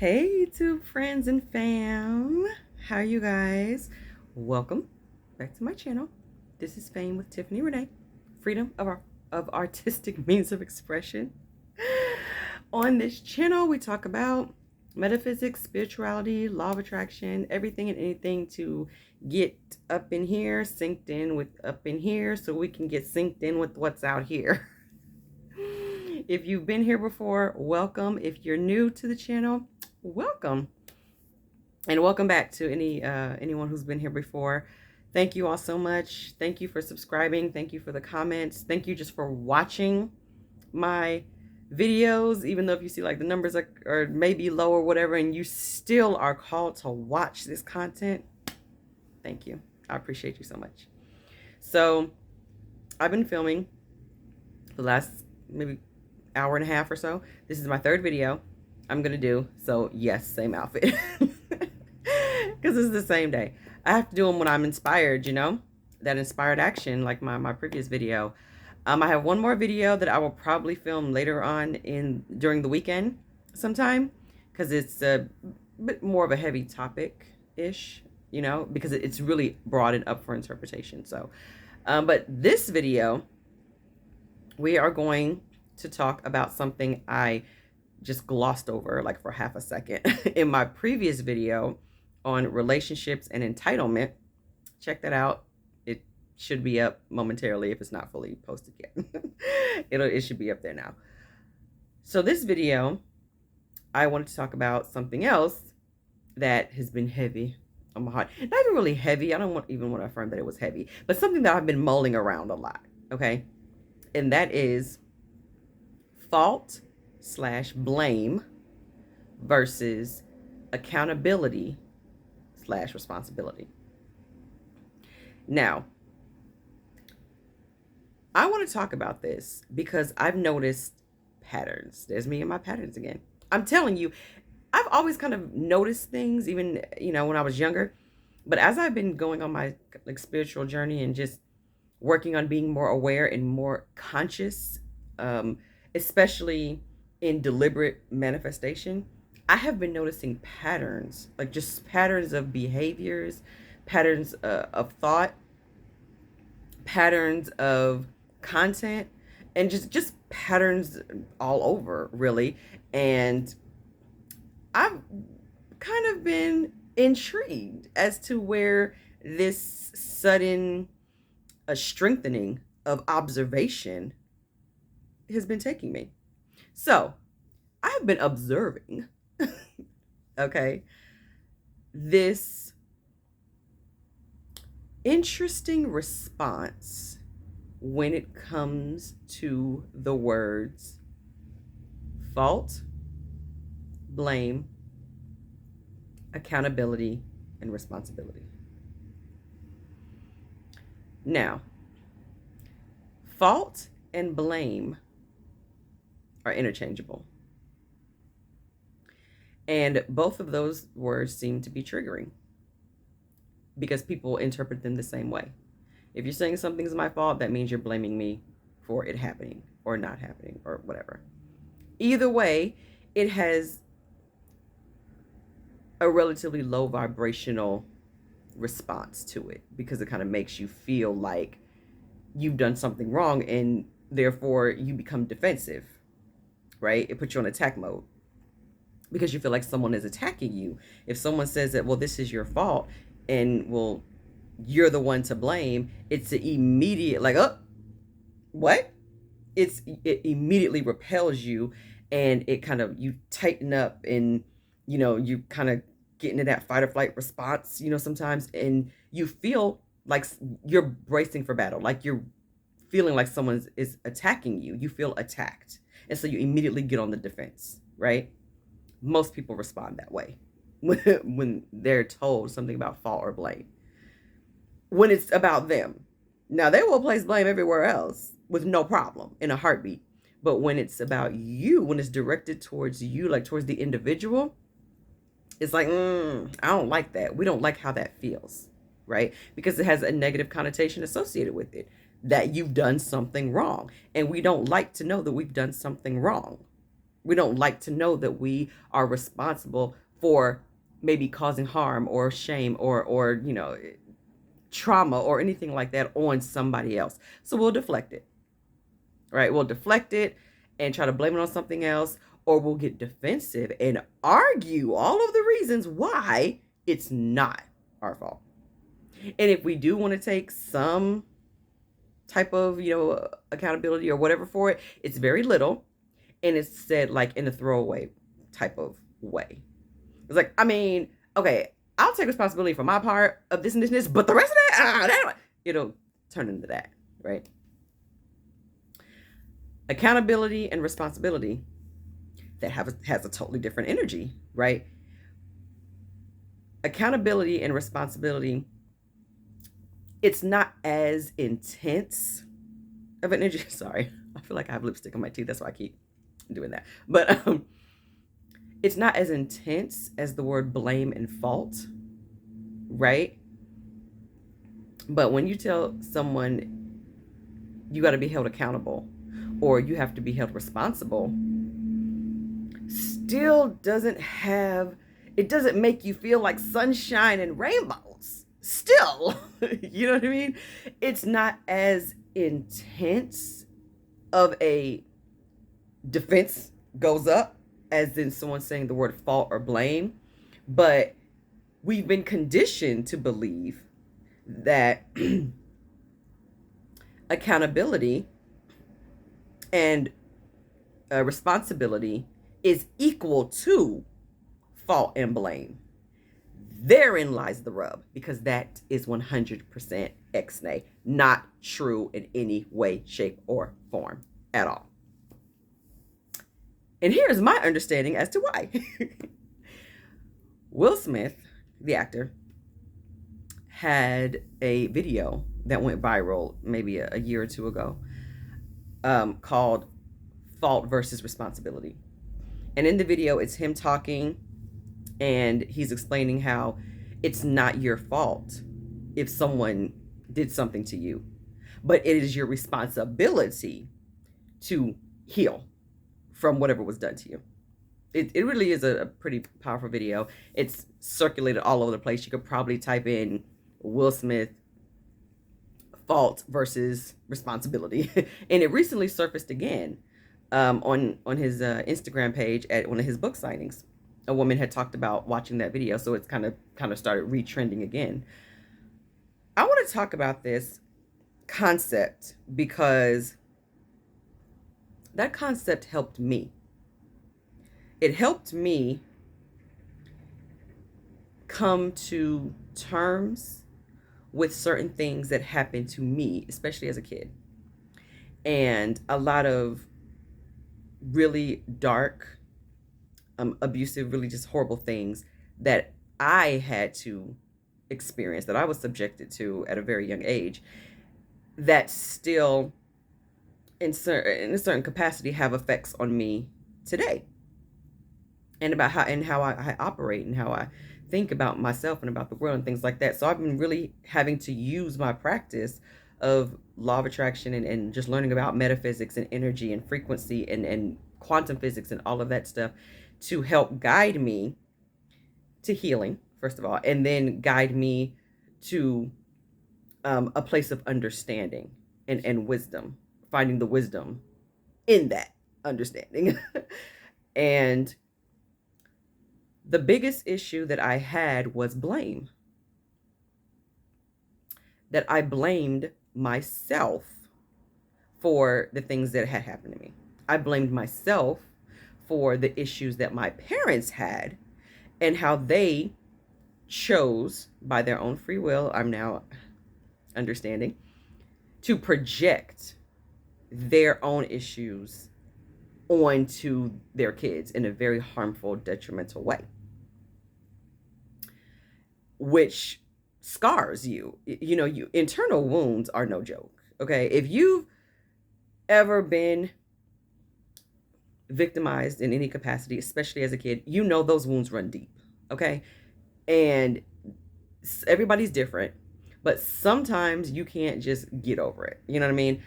Hey, YouTube friends and fam. How are you guys? Welcome back to my channel. This is Fame with Tiffany Renee. Freedom of artistic means of expression. On this channel, we talk about metaphysics, spirituality, law of attraction, everything and anything to get up in here, synced in with up in here, so we can get synced in with what's out here. If you've been here before, welcome. If you're new to the channel, welcome. And welcome back to anyone who's been here before. Thank you all so much. Thank you for subscribing. Thank you for the comments. Thank you just for watching my videos, even though if you see like the numbers are maybe low or whatever, and you still are called to watch this content. Thank you. I appreciate you so much. So I've been filming the last maybe hour and a half or so. This is my third video I'm gonna do. So yes, same outfit. Because it's the same day. I have to do them when I'm inspired, you know? That inspired action, like my previous video. I have one more video that I will probably film later on during the weekend sometime. Because it's a bit more of a heavy topic-ish, you know? Because it's really broad and up for interpretation. So, but this video, we are going to talk about something I just glossed over like for half a second in my previous video on relationships and entitlement. Check that out. It should be up momentarily if it's not fully posted yet. It should be up there now. So this video, I wanted to talk about something else that has been heavy on my heart. Not even really heavy. I don't even want to affirm that it was heavy, but something that I've been mulling around a lot. Okay. And that is fault/blame versus accountability/responsibility. Now, I want to talk about this because I've noticed patterns. There's me and my patterns again. I'm telling you, I've always kind of noticed things, even, you know, when I was younger. But as I've been going on my like spiritual journey and just working on being more aware and more conscious, especially in deliberate manifestation, I have been noticing patterns, like just patterns of behaviors, patterns of thought, patterns of content, and just patterns all over, really. And I've kind of been intrigued as to where this sudden strengthening of observation has been taking me. So I have been observing, okay, this interesting response when it comes to the words fault, blame, accountability, and responsibility. Now, fault and blame are interchangeable. And both of those words seem to be triggering because people interpret them the same way. If you're saying something's my fault, that means you're blaming me for it happening or not happening or whatever. Either way, it has a relatively low vibrational response to it because it kind of makes you feel like you've done something wrong and therefore you become defensive, right? It puts you on attack mode because you feel like someone is attacking you. If someone says that, well, this is your fault and, well, you're the one to blame, it's an immediate like, oh, what? It immediately repels you, and it kind of, you tighten up, and, you know, you kind of get into that fight or flight response, you know, sometimes, and you feel like you're bracing for battle, like you're feeling like someone is attacking you. You feel attacked, and so you immediately get on the defense, right? Most people respond that way when they're told something about fault or blame. When it's about them, now they will place blame everywhere else with no problem in a heartbeat. But when it's about you, when it's directed towards you, like towards the individual, it's like, I don't like that. We don't like how that feels, right? Because it has a negative connotation associated with it, that you've done something wrong. And we don't like to know that we've done something wrong. We don't like to know that we are responsible for maybe causing harm or shame or trauma or anything like that on somebody else. So we'll deflect it, right? We'll deflect it and try to blame it on something else, or we'll get defensive and argue all of the reasons why it's not our fault. And if we do want to take some type of, accountability or whatever for it, it's very little. And it's said like in a throwaway type of way. It's like, okay, I'll take responsibility for my part of this and this and this, but the rest of that, it'll turn into that, right? Accountability and responsibility that has a totally different energy, right? Accountability and responsibility, it's not as intense of an energy. Sorry, I feel like I have lipstick on my teeth. That's why I keep doing that. But it's not as intense as the word blame and fault, right? But when you tell someone you got to be held accountable or you have to be held responsible, still doesn't make you feel like sunshine and rainbows. Still, you know what I mean? It's not as intense of a defense goes up as in someone saying the word fault or blame, but we've been conditioned to believe that accountability and responsibility is equal to fault and blame. Therein lies the rub, because that is 100% ex-nay, not true in any way, shape, or form at all. And here's my understanding as to why. Will Smith, the actor, had a video that went viral maybe a year or two ago called Fault versus Responsibility. And in the video, it's him talking and he's explaining how it's not your fault if someone did something to you, but it is your responsibility to heal from whatever was done to you. It really is a pretty powerful video. It's circulated all over the place. You could probably type in Will Smith fault versus responsibility. And it recently surfaced again on his Instagram page at one of his book signings. A woman had talked about watching that video, so it's kind of started retrending again. I want to talk about this concept because that concept helped me. It helped me come to terms with certain things that happened to me, especially as a kid. And a lot of really dark, abusive, really just horrible things that I had to experience, that I was subjected to at a very young age, that still in a certain capacity have effects on me today. And about how I operate and how I think about myself and about the world and things like that. So I've been really having to use my practice of law of attraction and just learning about metaphysics and energy and frequency and quantum physics and all of that stuff to help guide me to healing, first of all, and then guide me to a place of understanding and wisdom, finding the wisdom in that understanding. And the biggest issue that I had was blame. That I blamed myself for the things that had happened to me. I blamed myself for the issues that my parents had and how they chose, by their own free will, I'm now understanding, to project their own issues onto their kids in a very harmful, detrimental way, which scars you. Internal wounds are no joke. Okay, if you've ever been victimized in any capacity, especially as a kid, those wounds run deep. Okay, and everybody's different, but sometimes you can't just get over it. You know what I mean?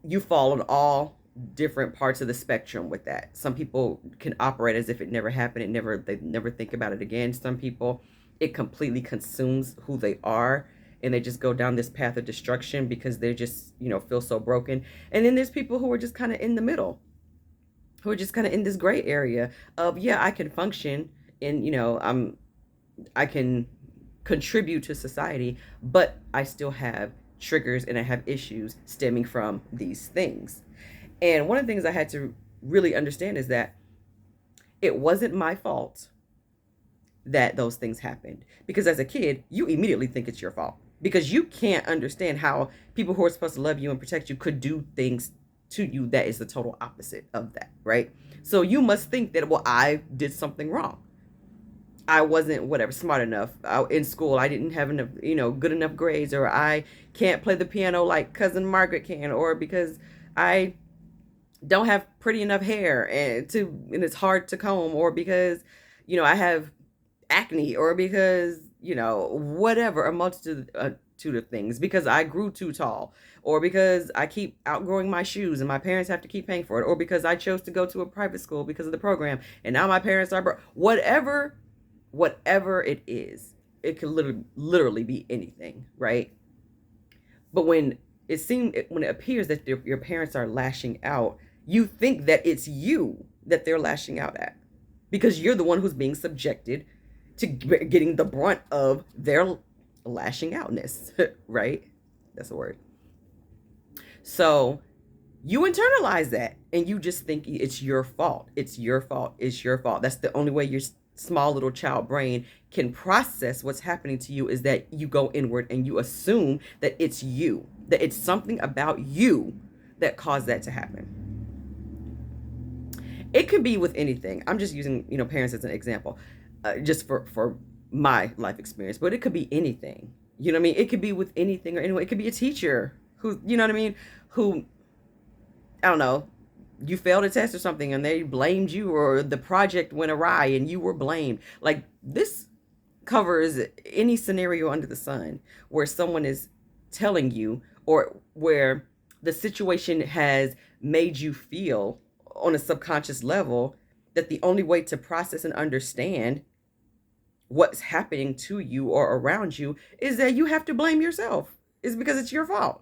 You fall on all different parts of the spectrum with that. Some people can operate as if it never happened. They never think about it again. Some people, it completely consumes who they are, and they just go down this path of destruction because they just, feel so broken. And then there's people who are just kind of in the middle, who are just kind of in this gray area of, yeah, I can function and, I can contribute to society, but I still have triggers and I have issues stemming from these things. And one of the things I had to really understand is that it wasn't my fault that those things happened. Because as a kid, you immediately think it's your fault. Because you can't understand how people who are supposed to love you and protect you could do things to you that is the total opposite of that, right? So you must think that, well, I did something wrong. I wasn't smart enough in school. I didn't have enough, good enough grades, or I can't play the piano like cousin Margaret can, or because I don't have pretty enough hair and it's hard to comb, or because, I have acne, or because, whatever, a multitude of things, because I grew too tall, or because I keep outgrowing my shoes and my parents have to keep paying for it, or because I chose to go to a private school because of the program and now my parents are whatever it is. It could literally be anything, right? But when it appears that your parents are lashing out, you think that it's you that they're lashing out at, because you're the one who's being subjected to getting the brunt of their lashing outness, right? That's a word. So you internalize that and you just think it's your fault. It's your fault. It's your fault. That's the only way your small little child brain can process what's happening to you, is that you go inward and you assume that it's you, that it's something about you that caused that to happen. It could be with anything. I'm just using, parents as an example, just for my life experience, but it could be anything. You know what I mean? It could be with anything or anyone. It could be a teacher who, you know what I mean? Who, I don't know, you failed a test or something and they blamed you, or the project went awry and you were blamed. Like, this covers any scenario under the sun where someone is telling you, or where the situation has made you feel on a subconscious level that the only way to process and understand what's happening to you or around you is that you have to blame yourself. It's because it's your fault.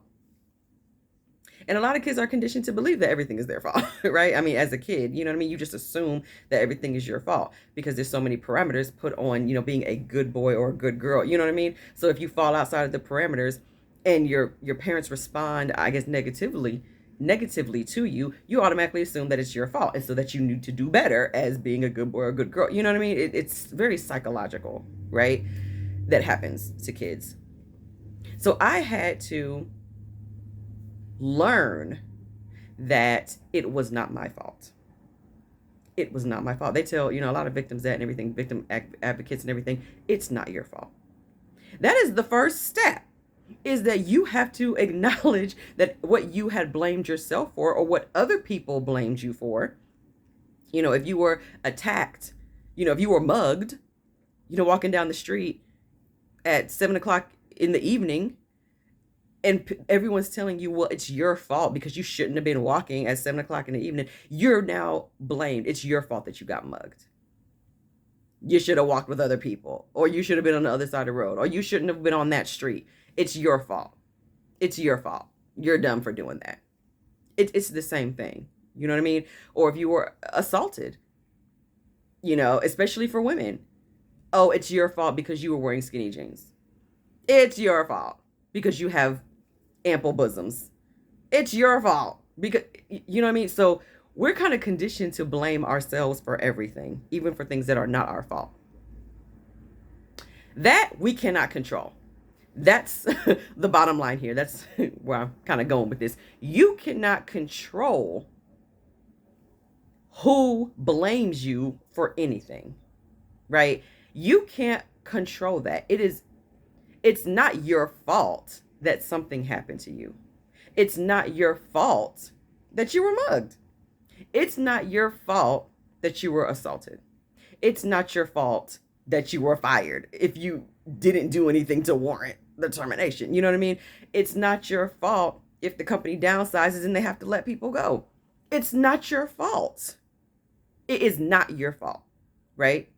And a lot of kids are conditioned to believe that everything is their fault, right? I mean, as a kid, you know what I mean? You just assume that everything is your fault because there's so many parameters put on, being a good boy or a good girl, you know what I mean? So if you fall outside of the parameters and your parents respond, I guess, negatively to you, you automatically assume that it's your fault, and so that you need to do better as being a good boy or a good girl. You know what I mean? It's very psychological, right? That happens to kids. So I had to learn that it was not my fault. It was not my fault. They tell, a lot of victims that and everything, victim advocates and everything, it's not your fault. That is the first step, is that you have to acknowledge that what you had blamed yourself for, or what other people blamed you for, if you were attacked, if you were mugged, walking down the street at 7:00 in the evening, and everyone's telling you, well, it's your fault because you shouldn't have been walking at 7:00 in the evening. You're now blamed. It's your fault that you got mugged. You should have walked with other people, or you should have been on the other side of the road, or you shouldn't have been on that street. It's your fault. It's your fault. You're dumb for doing that. It's the same thing. You know what I mean? Or if you were assaulted, especially for women. Oh, it's your fault because you were wearing skinny jeans. It's your fault because you have ample bosoms. It's your fault because, you know what I mean? So we're kind of conditioned to blame ourselves for everything, even for things that are not our fault. That we cannot control. That's the bottom line here. That's where I'm kind of going with this. You cannot control who blames you for anything, right? You can't control that. It's not your fault that something happened to you. It's not your fault that you were mugged. It's not your fault that you were assaulted. It's not your fault that you were fired if you didn't do anything to warrant the termination. You know what I mean? It's not your fault if the company downsizes and they have to let people go. It's not your fault. It is not your fault, right?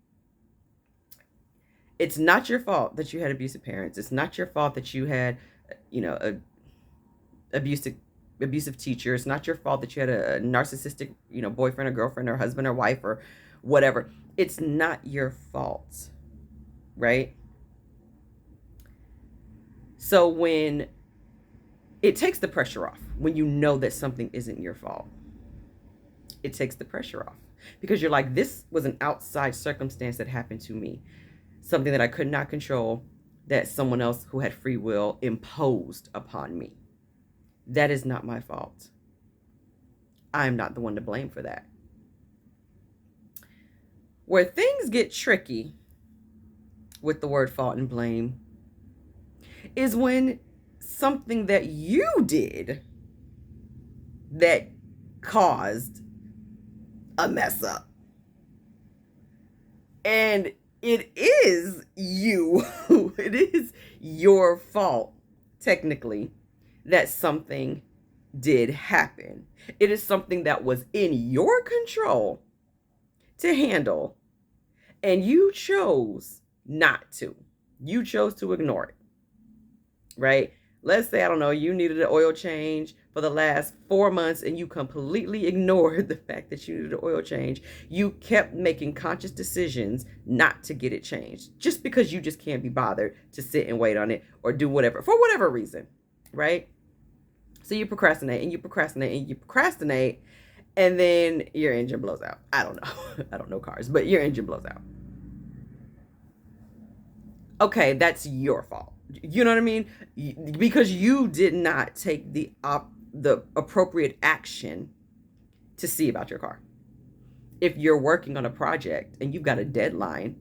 It's not your fault that you had abusive parents. It's not your fault that you had, a abusive abusive teacher. It's not your fault that you had a narcissistic, boyfriend or girlfriend or husband or wife or whatever. It's not your fault, right? So when it takes the pressure off, when you know that something isn't your fault, it takes the pressure off because you're like, this was an outside circumstance that happened to me, something that I could not control, that someone else who had free will imposed upon me. That is not my fault. I'm not the one to blame for that. Where things get tricky with the word fault and blame is when something that you did that caused a mess up. And it is you. It is your fault, technically, that something did happen. It is something that was in your control to handle, and you chose not to. You chose to ignore it, right? Let's say, I don't know, you needed an oil change for the last 4 months and you completely ignored the fact that you needed an oil change. You kept making conscious decisions not to get it changed just because you just can't be bothered to sit and wait on it or do whatever, for whatever reason, right? So you procrastinate and you procrastinate and you procrastinate, and then your engine blows out. I don't know. I don't know cars, but your engine blows out. Okay, that's your fault. You know what I mean? Because you did not take the appropriate action to see about your car. If you're working on a project and you've got a deadline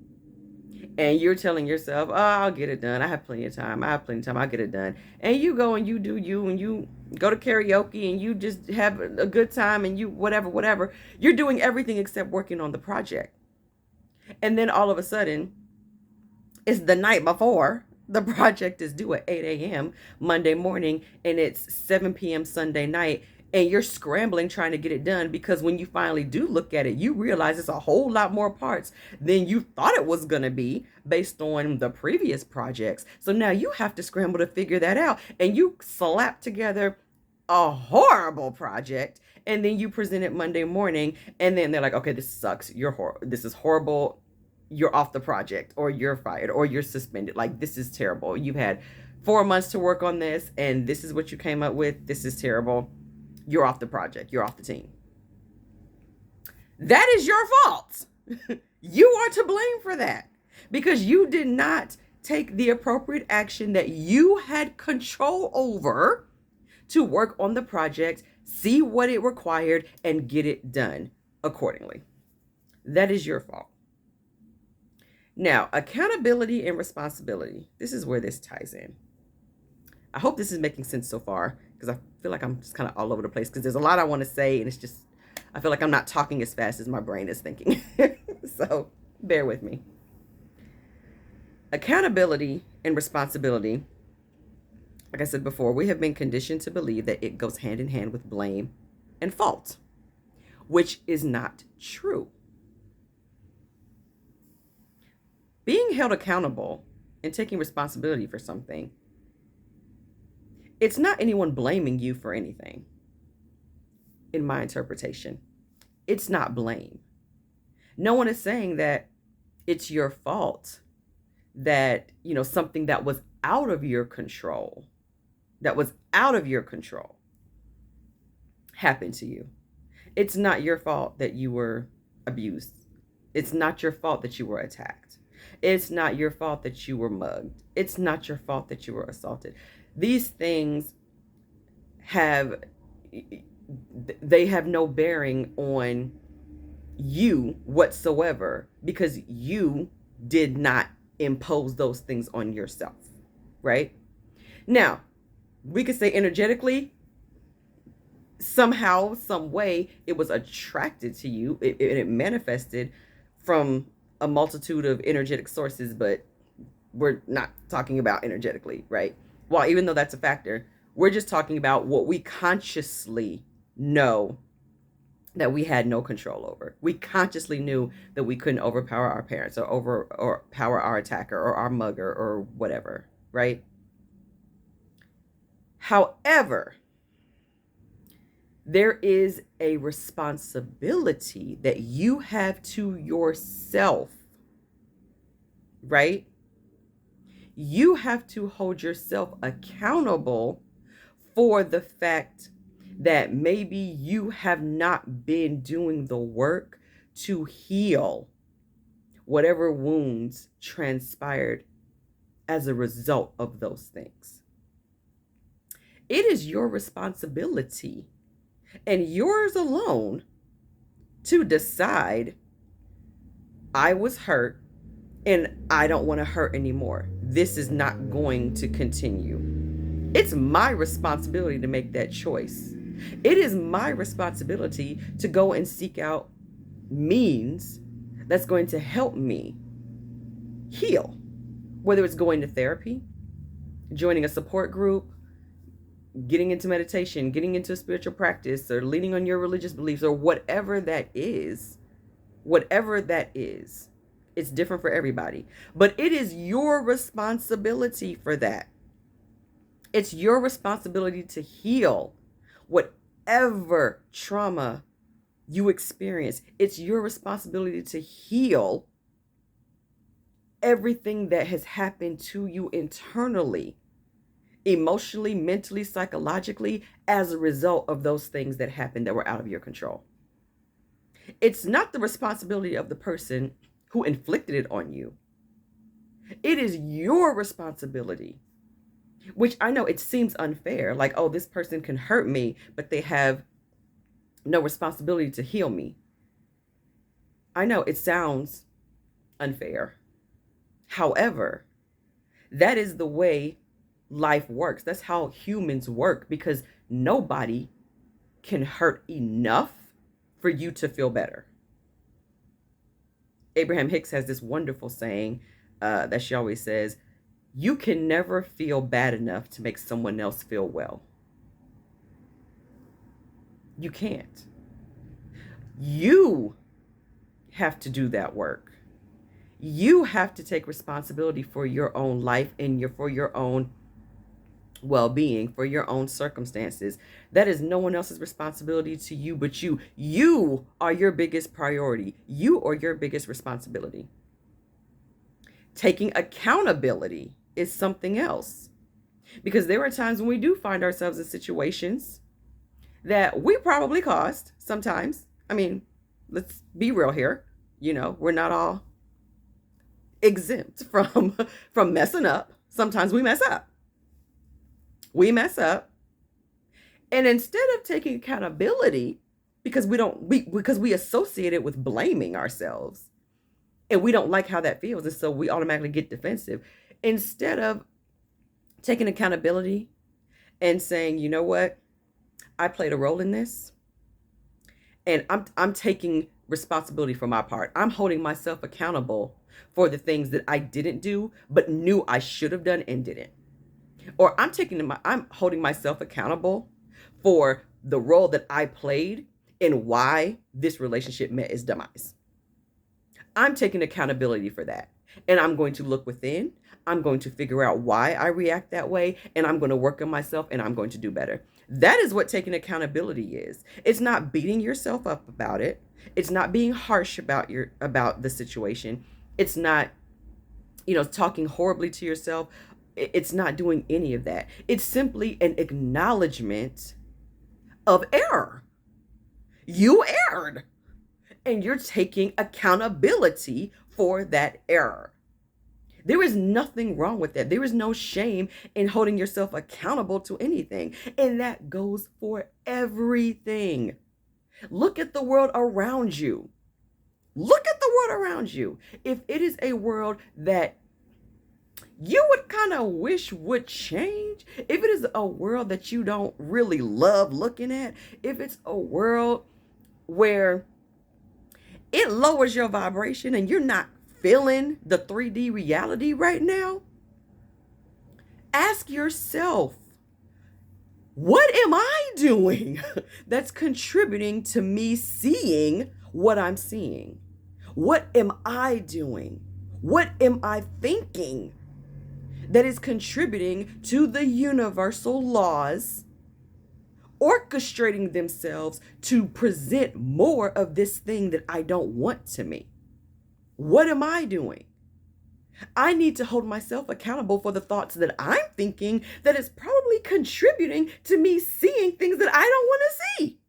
and you're telling yourself, oh, I'll get it done. I have plenty of time. I'll get it done. And you go and you do you and you go to karaoke and you just have a good time and you whatever. You're doing everything except working on the project. And then all of a sudden, it's the night before the project is due at 8 a.m. Monday morning, and it's 7 p.m. Sunday night, and you're scrambling trying to get it done because when you finally do look at it, you realize it's a whole lot more parts than you thought it was going to be based on the previous projects. So now you have to scramble to figure that out, and you slap together a horrible project, and then you present it Monday morning, and then they're like, okay, this sucks. This is horrible. You're off the project, or you're fired, or you're suspended. Like, this is terrible. You've had 4 months to work on this, and this is what you came up with. This is terrible. You're off the project. You're off the team. That is your fault. You are to blame for that because you did not take the appropriate action that you had control over to work on the project, see what it required, and get it done accordingly. That is your fault. Now, accountability and responsibility. This is where this ties in. I hope this is making sense so far because I feel like I'm just kind of all over the place because there's a lot I want to say, and it's just, I feel like I'm not talking as fast as my brain is thinking. So bear with me. Accountability and responsibility, like I said before, we have been conditioned to believe that it goes hand in hand with blame and fault, which is not true. Being held accountable and taking responsibility for something, it's not anyone blaming you for anything. In my interpretation, it's not blame. No one is saying that it's your fault that, something that was out of your control, happened to you. It's not your fault that you were abused. It's not your fault that you were attacked. It's not your fault that you were mugged. It's not your fault that you were assaulted. These things have no bearing on you whatsoever because you did not impose those things on yourself, right? Now, we could say energetically, somehow, some way, it was attracted to you. It manifested from a multitude of energetic sources, but we're not talking about energetically, right? Well, even though that's a factor, we're just talking about what we consciously know that we had no control over. We consciously knew that we couldn't overpower our parents or power our attacker or our mugger or whatever, right? However, there is a responsibility that you have to yourself, right? You have to hold yourself accountable for the fact that maybe you have not been doing the work to heal whatever wounds transpired as a result of those things. It is your responsibility and yours alone to decide, I was hurt and I don't want to hurt anymore. This is not going to continue. It's my responsibility to make that choice. It is my responsibility to go and seek out means that's going to help me heal, whether it's going to therapy, joining a support group, getting into meditation, getting into a spiritual practice, or leaning on your religious beliefs, or whatever that is. It's different for everybody, but it is your responsibility for that. It's your responsibility to heal whatever trauma you experience. It's your responsibility to heal everything that has happened to you internally, emotionally, mentally, psychologically, as a result of those things that happened that were out of your control. It's not the responsibility of the person who inflicted it on you. It is your responsibility. Which I know it seems unfair, like, oh, this person can hurt me, but they have no responsibility to heal me. I know it sounds unfair. However, that is the way life works. That's how humans work, because nobody can hurt enough for you to feel better. Abraham Hicks has this wonderful saying that she always says, you can never feel bad enough to make someone else feel well. You can't. You have to do that work. You have to take responsibility for your own life and for your own well-being, for your own circumstances. That is no one else's responsibility to you but you. You are your biggest priority. You are your biggest responsibility. Taking accountability is something else, because there are times when we do find ourselves in situations that we probably caused sometimes. I mean, let's be real here. We're not all exempt from messing up. Sometimes we mess up. And instead of taking accountability, because we associate it with blaming ourselves, and we don't like how that feels, and so we automatically get defensive. Instead of taking accountability and saying, you know what, I played a role in this, and I'm taking responsibility for my part. I'm holding myself accountable for the things that I didn't do but knew I should have done and didn't. Or I'm holding myself accountable for the role that I played in why this relationship met its demise. I'm taking accountability for that. And I'm going to look within. I'm going to figure out why I react that way. And I'm going to work on myself, and I'm going to do better. That is what taking accountability is. It's not beating yourself up about it. It's not being harsh about the situation. It's not, talking horribly to yourself. It's not doing any of that. It's simply an acknowledgement of error. You erred, and you're taking accountability for that error. There is nothing wrong with that. There is no shame in holding yourself accountable to anything. And that goes for everything. Look at the world around you. Look at the world around you. If it is a world that you would kind of wish would change, if it is a world that you don't really love looking at, if it's a world where it lowers your vibration and you're not feeling the 3D reality right now, ask yourself, What am I doing that's contributing to me seeing what I'm seeing? What am I doing? What am I thinking that is contributing to the universal laws orchestrating themselves to present more of this thing that I don't want to me? What am I doing? I need to hold myself accountable for the thoughts that I'm thinking that is probably contributing to me seeing things that I don't want to see.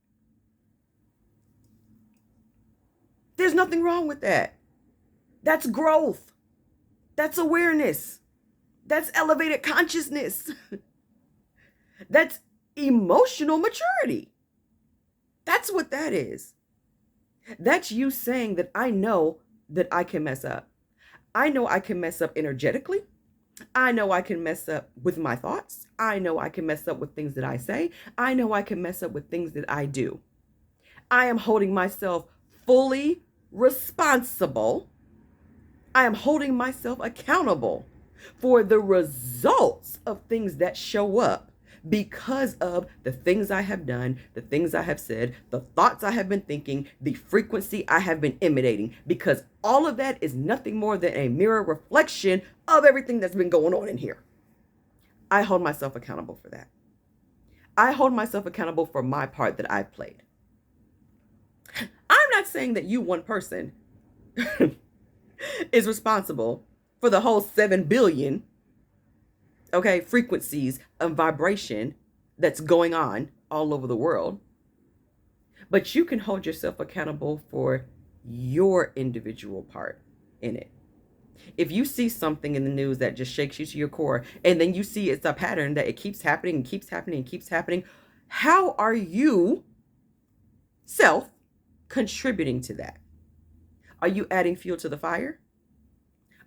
There's nothing wrong with that. That's growth. That's awareness. That's elevated consciousness. That's emotional maturity. That's what that is. That's you saying that I know that I can mess up. I know I can mess up energetically. I know I can mess up with my thoughts. I know I can mess up with things that I say. I know I can mess up with things that I do. I am holding myself fully responsible. I am holding myself accountable for the results of things that show up because of the things I have done, the things I have said, the thoughts I have been thinking, the frequency I have been emanating, because all of that is nothing more than a mirror reflection of everything that's been going on in here. I hold myself accountable for that. I hold myself accountable for my part that I've played. I'm not saying that you, one person, is responsible for the whole 7 billion frequencies of vibration that's going on all over the world. But you can hold yourself accountable for your individual part in it. If you see something in the news that just shakes you to your core, and then you see it's a pattern that it keeps happening and keeps happening and keeps happening, how are you self contributing to that? Are you adding fuel to the fire?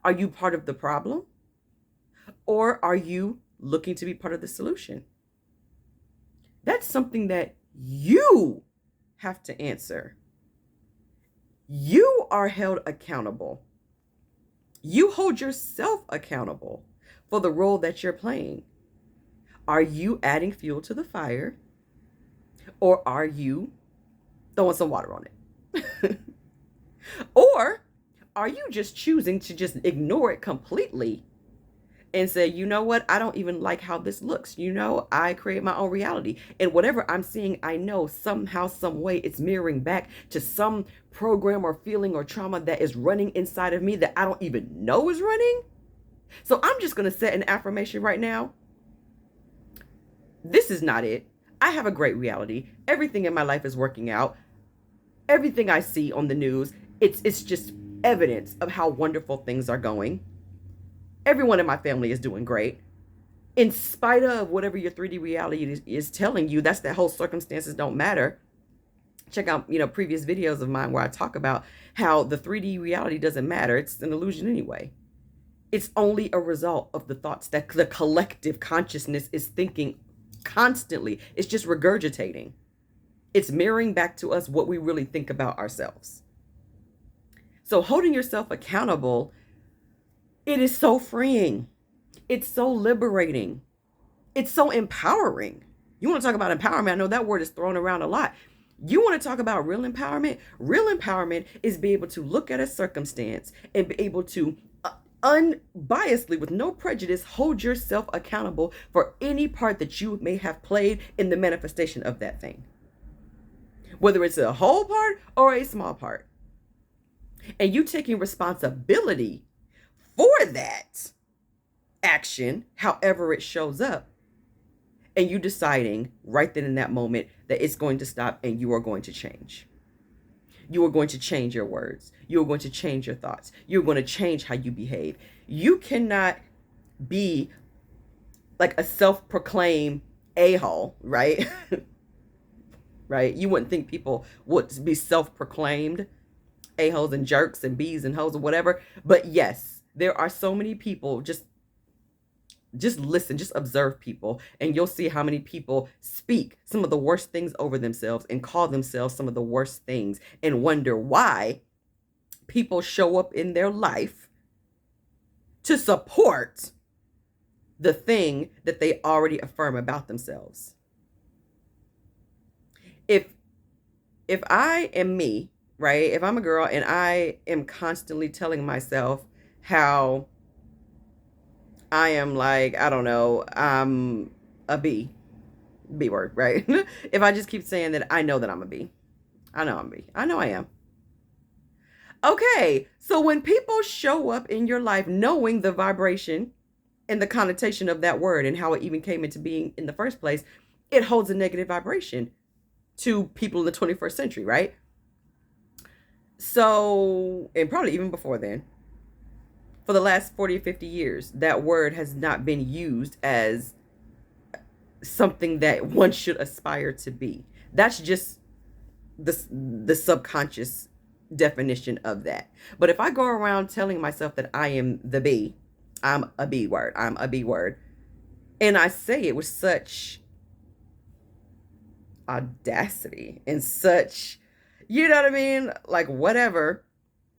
Are you part of the problem? Or are you looking to be part of the solution? That's something that you have to answer. You are held accountable. You hold yourself accountable for the role that you're playing. Are you adding fuel to the fire? Or are you throwing some water on it? Or are you just choosing to just ignore it completely and say, you know what, I don't even like how this looks. I create my own reality. And whatever I'm seeing, I know somehow, some way it's mirroring back to some program or feeling or trauma that is running inside of me that I don't even know is running. So I'm just going to set an affirmation right now. This is not it. I have a great reality. Everything in my life is working out. Everything I see on the news, it's just evidence of how wonderful things are going. Everyone in my family is doing great. In spite of whatever your 3D reality is telling you, that's that whole circumstances don't matter. Check out, previous videos of mine where I talk about how the 3D reality doesn't matter. It's an illusion anyway. It's only a result of the thoughts that the collective consciousness is thinking constantly. It's just regurgitating. It's mirroring back to us what we really think about ourselves. So holding yourself accountable, it is so freeing. It's so liberating. It's so empowering. You want to talk about empowerment? I know that word is thrown around a lot. You want to talk about real empowerment? Real empowerment is be able to look at a circumstance and be able to unbiasedly, with no prejudice, hold yourself accountable for any part that you may have played in the manifestation of that thing. Whether it's a whole part or a small part. And you taking responsibility for that action, however it shows up, and you deciding right then in that moment that it's going to stop and you are going to change. You are going to change your words. You are going to change your thoughts. You're going to change how you behave. You cannot be like a self-proclaimed a-hole, right? Right? You wouldn't think people would be self-proclaimed a-holes and jerks and bees and hoes or whatever. But yes, there are so many people. Just listen, just observe people, and you'll see how many people speak some of the worst things over themselves and call themselves some of the worst things and wonder why people show up in their life to support the thing that they already affirm about themselves. if I am me, right? If I'm a girl and I am constantly telling myself how I am like, I don't know, I'm a B word, right? If I just keep saying that I know that I'm a B, I know I'm a B, I know I am. Okay, so when people show up in your life knowing the vibration and the connotation of that word and how it even came into being in the first place, it holds a negative vibration to people in the 21st century, right? So, and probably even before then, for the last 40 or 50 years, that word has not been used as something that one should aspire to be. That's just the subconscious definition of that. But if I go around telling myself that I am the B, I'm a B word, I'm a B word, and I say it with such audacity and such, you know what I mean? Like, whatever.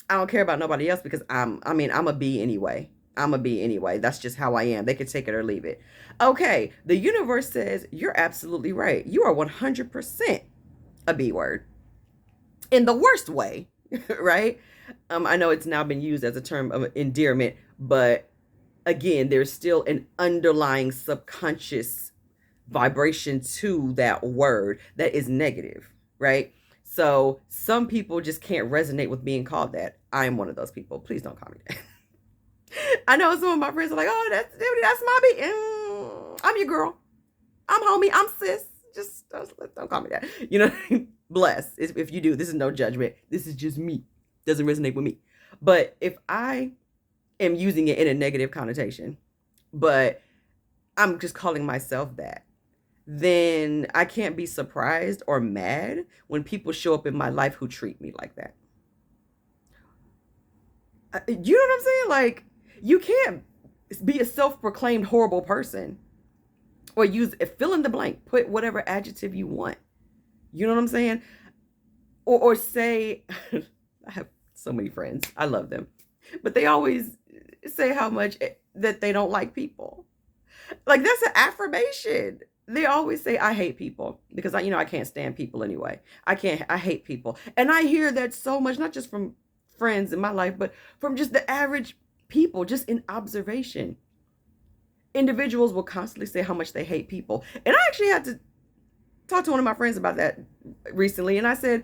I don't care about nobody else because I'm a B anyway. I'm a B anyway. That's just how I am. They could take it or leave it. Okay, the universe says you're absolutely right. You are 100% a B word in the worst way, right? I know it's now been used as a term of endearment, but again, there's still an underlying subconscious vibration to that word that is negative, right? So some people just can't resonate with being called that. I am one of those people. Please don't call me that. I know some of my friends are like, "Oh, that's Mommy. I'm your girl. I'm homie. I'm sis. Just don't call me that." You know, bless. If you do, this is no judgment. This is just me. Doesn't resonate with me. But if I am using it in a negative connotation, but I'm just calling myself that, then I can't be surprised or mad when people show up in my life who treat me like that. You know what I'm saying? Like, you can't be a self-proclaimed horrible person or use fill in the blank, put whatever adjective you want. You know what I'm saying? Or say, I have so many friends. I love them. But they always say how much that they don't like people. Like, that's an affirmation. They always say I hate people because I can't stand people anyway. I hate people. And I hear that so much, not just from friends in my life, but from just the average people, just in observation. Individuals will constantly say how much they hate people. And I actually had to talk to one of my friends about that recently, and I said,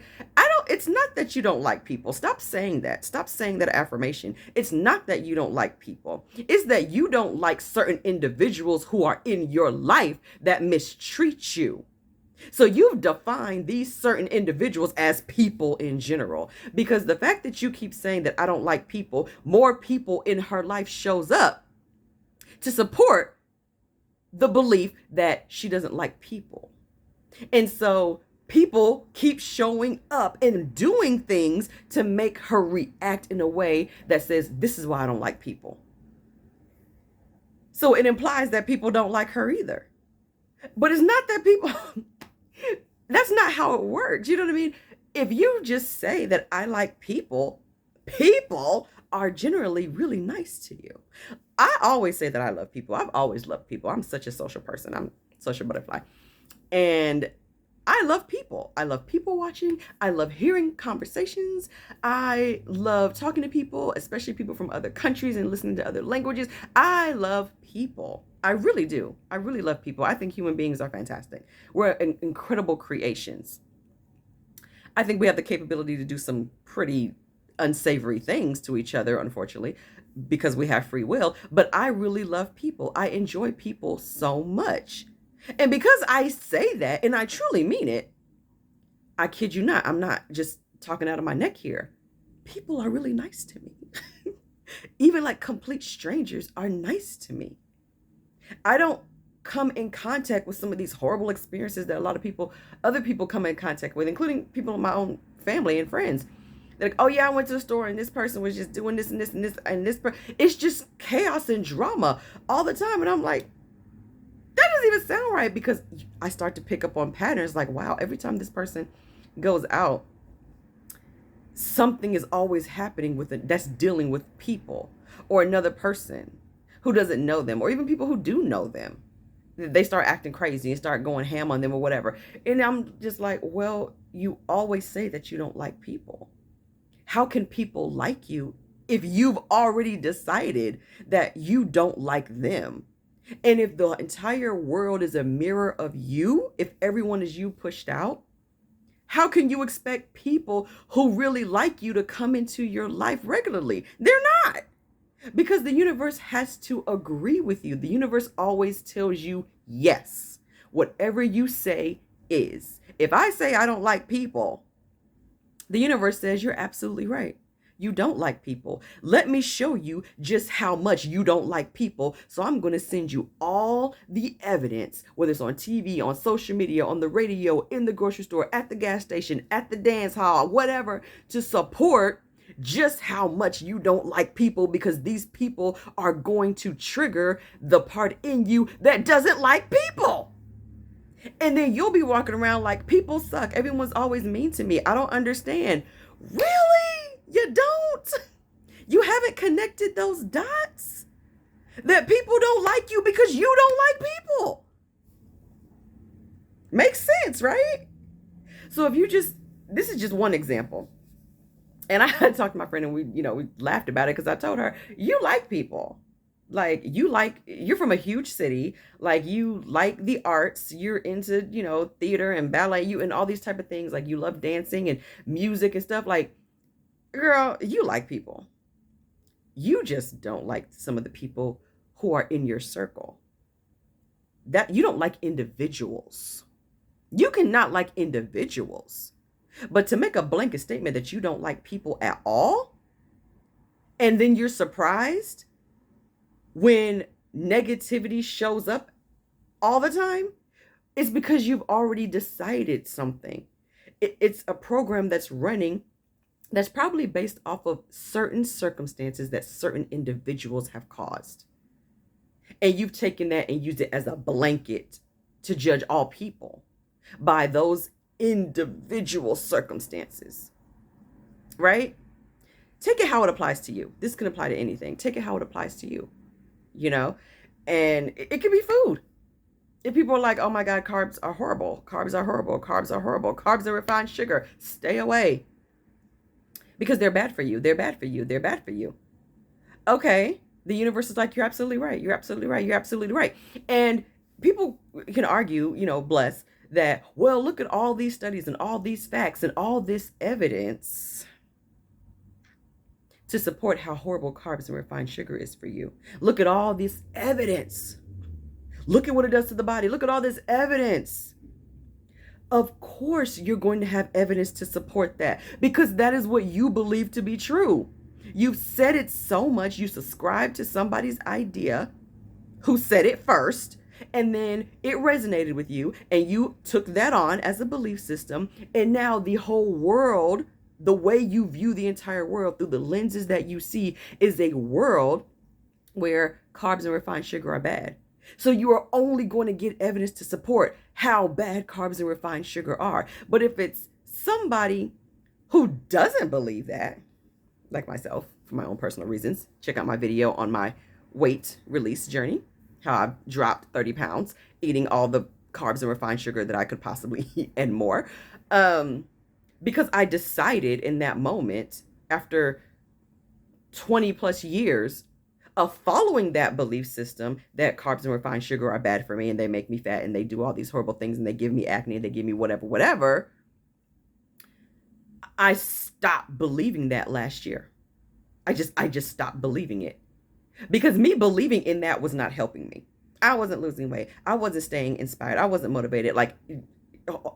it's not that you don't like people. Stop saying that. Stop saying that affirmation. It's not that you don't like people. It's that you don't like certain individuals who are in your life that mistreat you. So you've defined these certain individuals as people in general, because the fact that you keep saying that I don't like people, more people in her life shows up to support the belief that she doesn't like people. And so people keep showing up and doing things to make her react in a way that says, this is why I don't like people. So it implies that people don't like her either. But it's not that people, that's not how it works. You know what I mean? If you just say that I like people, people are generally really nice to you. I always say that I love people. I've always loved people. I'm such a social person. I'm a social butterfly. And I love people. I love people watching. I love hearing conversations. I love talking to people, especially people from other countries and listening to other languages. I love people. I really do. I really love people. I think human beings are fantastic. We're incredible creations. I think we have the capability to do some pretty unsavory things to each other, unfortunately, because we have free will. But I really love people. I enjoy people so much. And because I say that, and I truly mean it, I kid you not, I'm not just talking out of my neck here. People are really nice to me. Even like complete strangers are nice to me. I don't come in contact with some of these horrible experiences that a lot of other people come in contact with, including people in my own family and friends. They're like, oh yeah, I went to the store and this person was just doing this and this and this and this. It's just chaos and drama all the time. And I'm like, that doesn't even sound right, because I start to pick up on patterns like, wow, every time this person goes out, something is always happening with it that's dealing with people or another person who doesn't know them, or even people who do know them. they start acting crazy and start going ham on them or whatever. And I'm just like, well, you always say that you don't like people. How can people like you if you've already decided that you don't like them? And if the entire world is a mirror of you, if everyone is you pushed out, how can you expect people who really like you to come into your life regularly? They're not. Because the universe has to agree with you. The universe always tells you yes. Whatever you say is. If I say I don't like people, the universe says you're absolutely right. You don't like people. Let me show you just how much you don't like people. So I'm going to send you all the evidence, whether it's on TV, on social media, on the radio, in the grocery store, at the gas station, at the dance hall, whatever, to support just how much you don't like people, because these people are going to trigger the part in you that doesn't like people. And then you'll be walking around like, people suck. Everyone's always mean to me. I don't understand. Really? You don't? You haven't connected those dots? That people don't like you because you don't like people. Makes sense, right? So if you just, this is just one example. And I talked to my friend and we laughed about it because I told her, you like people. Like, you're from a huge city, like, you like the arts, you're into, theater and ballet, you and all these type of things, like, you love dancing and music and stuff. Like, girl, you like people. You just don't like some of the people who are in your circle. That you don't like individuals. You cannot like individuals. But to make a blanket statement that you don't like people at all, and then you're surprised when negativity shows up all the time, it's because you've already decided something. It's a program that's running that's probably based off of certain circumstances that certain individuals have caused. And you've taken that and used it as a blanket to judge all people by those individual circumstances, right? Take it how it applies to you. This can apply to anything. Take it how it applies to you. And it could be food. If people are like, oh my God, carbs are horrible, carbs are horrible, carbs are horrible, carbs are refined sugar, stay away. Because they're bad for you, they're bad for you, they're bad for you. Okay, the universe is like, you're absolutely right, you're absolutely right, you're absolutely right. And people can argue, bless, that, well, look at all these studies and all these facts and all this evidence to support how horrible carbs and refined sugar is for you. Look at all this evidence. Look at what it does to the body. Look at all this evidence. Of course, you're going to have evidence to support that because that is what you believe to be true. You've said it so much, you subscribe to somebody's idea who said it first, and then it resonated with you, and you took that on as a belief system, and now the whole world, the way you view the entire world through the lenses that you see, is a world where carbs and refined sugar are bad. So you are only going to get evidence to support how bad carbs and refined sugar are. But if it's somebody who doesn't believe that, like myself, for my own personal reasons, check out my video on my weight release journey, how I dropped 30 pounds, eating all the carbs and refined sugar that I could possibly eat and more. Because I decided in that moment, after 20 plus years of following that belief system, that carbs and refined sugar are bad for me and they make me fat and they do all these horrible things and they give me acne and they give me whatever. I stopped believing that last year. I just stopped believing it because me believing in that was not helping me. I wasn't losing weight. I wasn't staying inspired. I wasn't motivated. Like,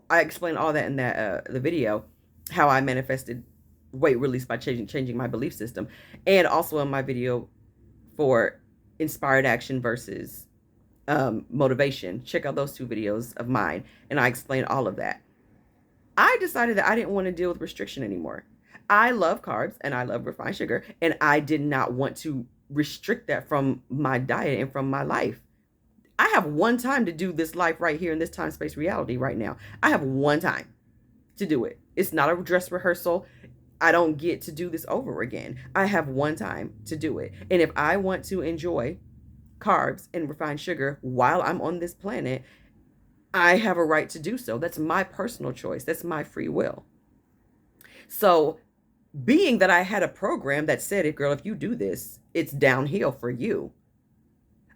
I explained all that in that the video, how I manifested weight release by changing my belief system, and also in my video for inspired action versus motivation. Check out those 2 videos of mine, and I explain all of that. I decided that I didn't want to deal with restriction anymore. I love carbs and I love refined sugar, and I did not want to restrict that from my diet and from my life. I have one time to do this life right here in this time space reality right now. I have one time to do it. It's not a dress rehearsal. I don't get to do this over again. I have one time to do it. And if I want to enjoy carbs and refined sugar while I'm on this planet, I have a right to do so. That's my personal choice. That's my free will. So, being that I had a program that said, "Girl, if you do this, it's downhill for you,"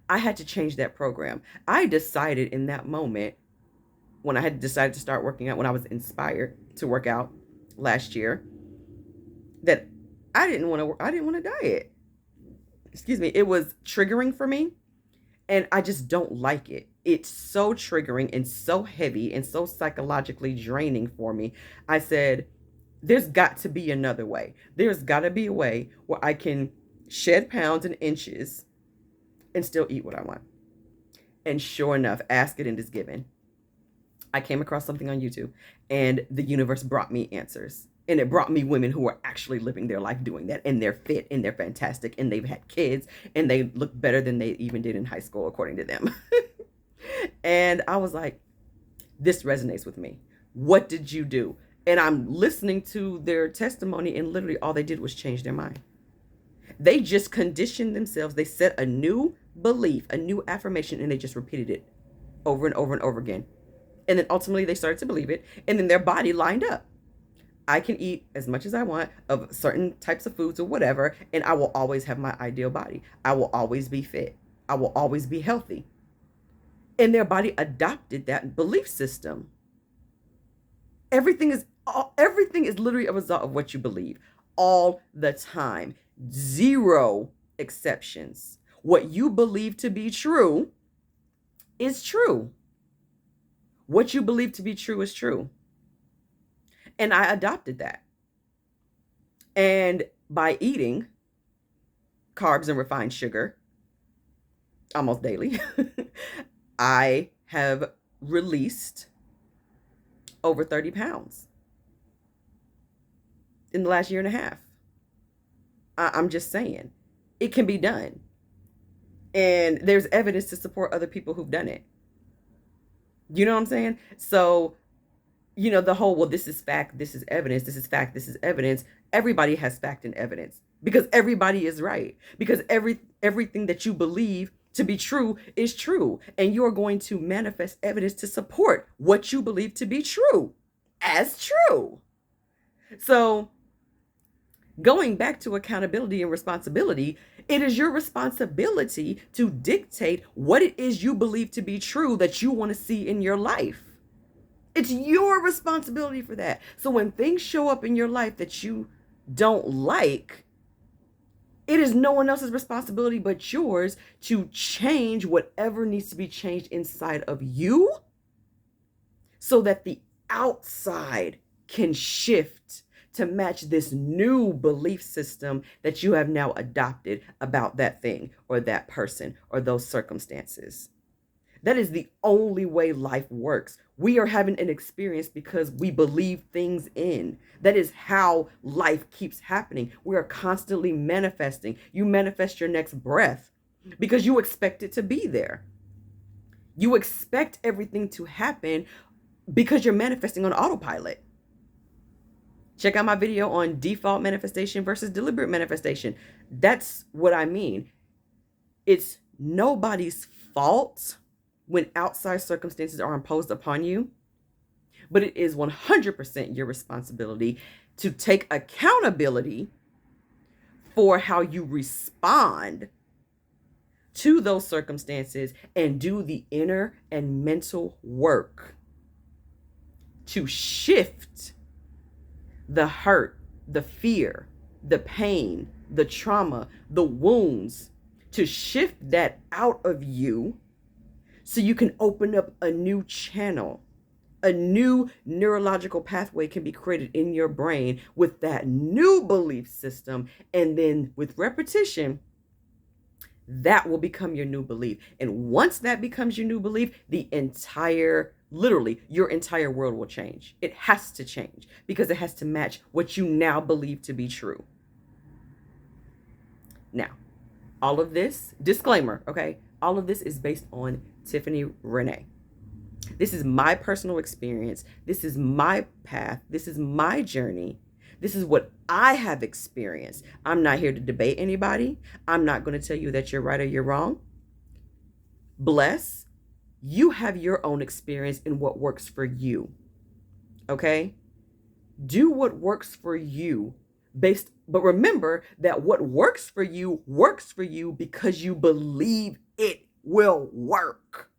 I had to change that program. I decided in that moment, when I had decided to start working out, when I was inspired to work out last year, that I didn't want to diet. Excuse me. It was triggering for me, and I just don't like it. It's so triggering and so heavy and so psychologically draining for me. I said, there's got to be another way. There's got to be a way where I can shed pounds and inches and still eat what I want. And sure enough, ask it and it's given. I came across something on YouTube, and the universe brought me answers. And it brought me women who are actually living their life doing that. And they're fit and they're fantastic. And they've had kids. And they look better than they even did in high school, according to them. And I was like, this resonates with me. What did you do? And I'm listening to their testimony, and literally all they did was change their mind. They just conditioned themselves. They set a new belief, a new affirmation, and they just repeated it over and over and over again. And then ultimately they started to believe it, and then their body lined up. I can eat as much as I want of certain types of foods or whatever, and I will always have my ideal body. I will always be fit. I will always be healthy. And their body adopted that belief system. Everything is literally a result of what you believe all the time. Zero exceptions. What you believe to be true is true. What you believe to be true is true. And I adopted that. And by eating carbs and refined sugar almost daily, I have released over 30 pounds in the last year and a half. I'm just saying, it can be done. And there's evidence to support other people who've done it. You know what I'm saying? So, the whole, well, this is fact, this is evidence, this is fact, this is evidence. Everybody has fact and evidence because everybody is right. Because everything that you believe to be true is true. And you're going to manifest evidence to support what you believe to be true as true. So, going back to accountability and responsibility, it is your responsibility to dictate what it is you believe to be true that you want to see in your life. It's your responsibility for that. So when things show up in your life that you don't like, it is no one else's responsibility but yours to change whatever needs to be changed inside of you so that the outside can shift to match this new belief system that you have now adopted about that thing or that person or those circumstances. That is the only way life works. We are having an experience because we believe things in. That is how life keeps happening. We are constantly manifesting. You manifest your next breath because you expect it to be there. You expect everything to happen because you're manifesting on autopilot. Check out my video on default manifestation versus deliberate manifestation. That's what I mean. It's nobody's fault when outside circumstances are imposed upon you, but it is 100% your responsibility to take accountability for how you respond to those circumstances and do the inner and mental work to shift the hurt, the fear, the pain, the trauma, the wounds, to shift that out of you so you can open up a new channel. A new neurological pathway can be created in your brain with that new belief system. And then with repetition, that will become your new belief. And once that becomes your new belief, literally, your entire world will change. It has to change because it has to match what you now believe to be true. Now, all of this, disclaimer, okay? All of this is based on Tiffany Renee. This is my personal experience. This is my path. This is my journey. This is what I have experienced. I'm not here to debate anybody. I'm not going to tell you that you're right or you're wrong. Bless, you have your own experience in what works for you. Okay? Do what works for you but remember that what works for you because you believe it will work.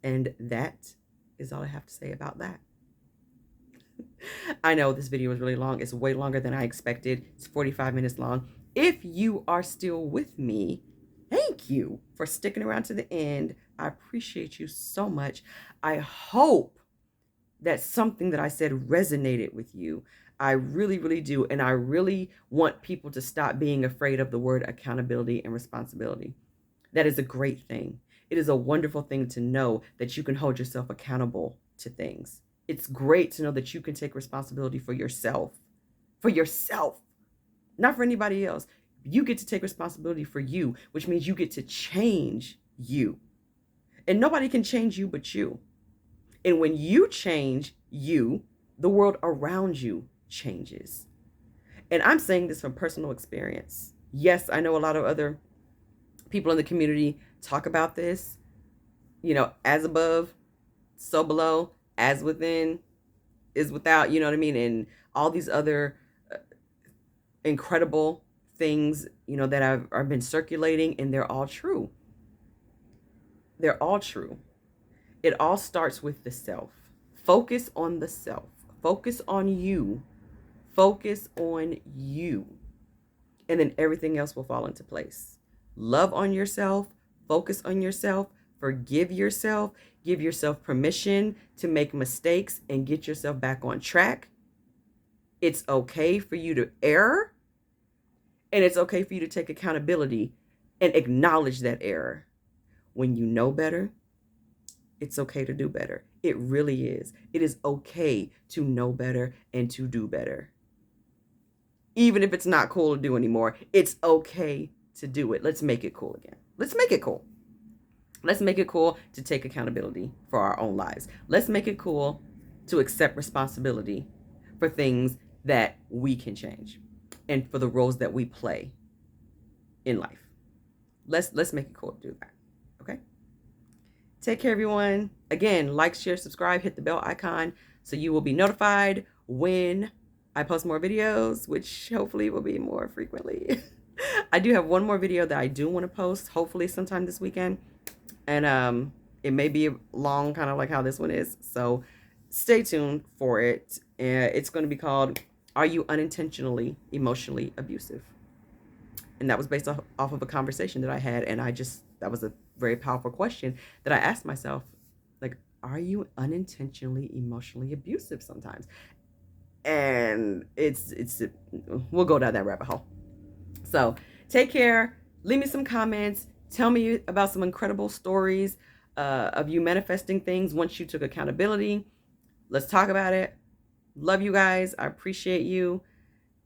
And that is all I have to say about that. I know this video is really long. It's way longer than I expected. It's 45 minutes long. If you are still with me, thank you for sticking around to the end. I appreciate you so much. I hope that something that I said resonated with you. I really, really do. And I really want people to stop being afraid of the word accountability and responsibility. That is a great thing. It is a wonderful thing to know that you can hold yourself accountable to things. It's great to know that you can take responsibility for yourself, not for anybody else. You get to take responsibility for you, which means you get to change you. And nobody can change you but you. And when you change you, the world around you changes. And I'm saying this from personal experience. Yes, I know a lot of other people in the community talk about this, as above, so below, as within is without, you know what I mean? And all these other incredible things, that have been circulating, and they're all true. They're all true. It all starts with the self. Focus on the self. Focus on you. Focus on you. And then everything else will fall into place. Love on yourself. Focus on yourself. Forgive yourself. Give yourself permission to make mistakes and get yourself back on track. It's okay for you to err. And it's okay for you to take accountability and acknowledge that error. When you know better, it's okay to do better. It really is. It is okay to know better and to do better. Even if it's not cool to do anymore, it's okay to do it. Let's make it cool again. Let's make it cool. Let's make it cool to take accountability for our own lives. Let's make it cool to accept responsibility for things that we can change and for the roles that we play in life. Let's make it cool to do that. Okay? Take care, everyone. Again, like, share, subscribe, hit the bell icon so you will be notified when I post more videos, which hopefully will be more frequently. I do have one more video that I do want to post, hopefully sometime this weekend. And it may be long, kind of like how this one is. So stay tuned for it. It's going to be called, Are You Unintentionally Emotionally Abusive? And that was based off of a conversation that I had. And that was a very powerful question that I asked myself, like, are you unintentionally emotionally abusive sometimes? And we'll go down that rabbit hole. So take care. Leave me some comments. Tell me about some incredible stories of you manifesting things once you took accountability. Let's talk about it. Love you guys. I appreciate you.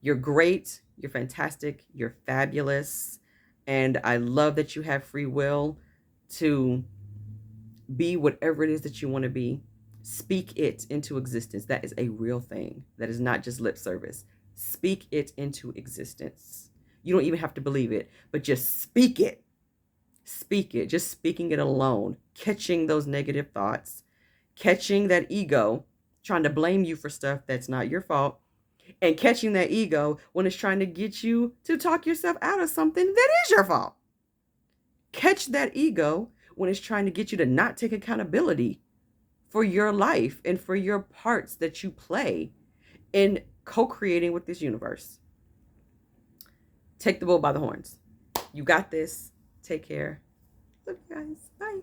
You're great. You're fantastic. You're fabulous. And I love that you have free will to be whatever it is that you want to be. Speak it into existence. That is a real thing. That is not just lip service. Speak it into existence. You don't even have to believe it, but just speak it. Speak it. Just speaking it alone. Catching those negative thoughts. Catching that ego trying to blame you for stuff that's not your fault. And catching that ego when it's trying to get you to talk yourself out of something that is your fault. Catch that ego when it's trying to get you to not take accountability for your life and for your parts that you play in co-creating with this universe. Take the bull by the horns. You got this. Take care. Love you guys. Bye.